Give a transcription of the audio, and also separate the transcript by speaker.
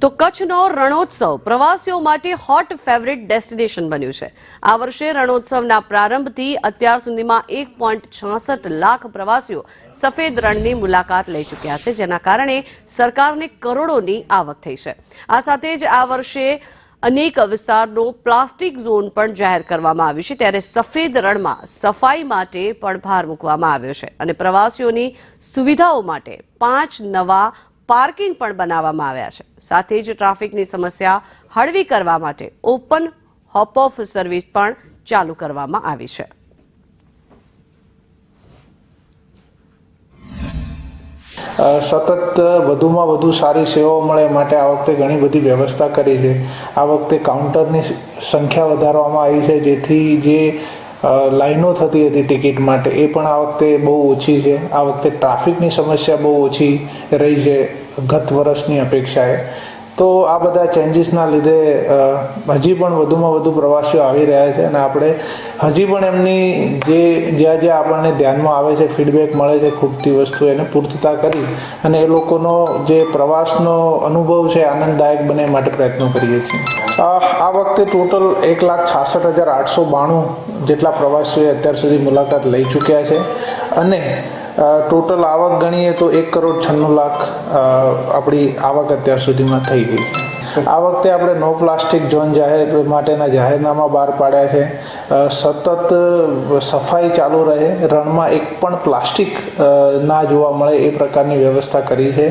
Speaker 1: તો કચ્છનો રણોત્સવ પ્રવાસીઓ માટે હોટ ફેવરિટ ડેસ્ટિનેશન બન્યું છે। આ વર્ષે રણોત્સવના પ્રારંભથી અત્યાર સુધીમાં 1.66 લાખ પ્રવાસીઓ સફેદ રણની મુલાકાત લઈ ચૂક્યા છે, જેના કારણે સરકારને કરોડોની આવક થઈ છે। આ સાથે જ આ વર્ષે અનેક વિસ્તારનો પ્લાસ્ટિક ઝોન પણ જાહેર કરવામાં આવ્યો છે, ત્યારે સફેદ રણમાં સફાઈ માટે પણ ભાર મૂકવામાં આવ્યો છે અને પ્રવાસીઓની સુવિધાઓ માટે 5 નવા પાર્કિંગ પણ બનાવવામાં આવ્યા છે। સાથે જ ટ્રાફિકની સમસ્યા હળવી કરવા માટે ઓપન હોપ ઓફ સર્વિસ પણ ચાલુ કરવામાં આવી છે।
Speaker 2: સતત વધુમાં વધુ સારી સેવાઓ મળે માટે આ વખતે ઘણી બધી વ્યવસ્થા કરી છે। આ વખતે કાઉન્ટરની સંખ્યા વધારવામાં આવી છે, જેથી જે લાઈનો થતી હતી ટિકિટ માટે એ પણ આ વખતે બહુ ઓછી છે। આ વખતે ટ્રાફિકની સમસ્યા બહુ ઓછી રહી છે ગત વર્ષની અપેક્ષાએ। તો આ બધા ચેન્જીસના લીધે હજી પણ વધુમાં વધુ પ્રવાસીઓ આવી રહ્યા છે અને આપણે હજી પણ એમની જ્યાં આપણને ધ્યાનમાં આવે છે, ફીડબેક મળે છે ખૂટતી વસ્તુ, એને પૂર્તતા કરી અને એ લોકોનો જે પ્રવાસનો અનુભવ છે આનંદદાયક બને માટે પ્રયત્નો કરીએ છીએ। આ વખતે ટોટલ 1,66,892 જેટલા પ્રવાસીઓએ અત્યાર સુધી મુલાકાત લઈ ચૂક્યા છે અને ટોટલ આવક ગણીએ તો 1,96,00,000 આપણી આવક અત્યાર સુધીમાં થઈ ગઈ છે। આ વખતે આપણે નો પ્લાસ્ટિક ઝોન માટેના જાહેરનામા બહાર પાડ્યા છે। સતત સફાઈ ચાલુ રહે, રણમાં એક પણ પ્લાસ્ટિક ના જોવા મળે એ પ્રકારની વ્યવસ્થા કરી છે।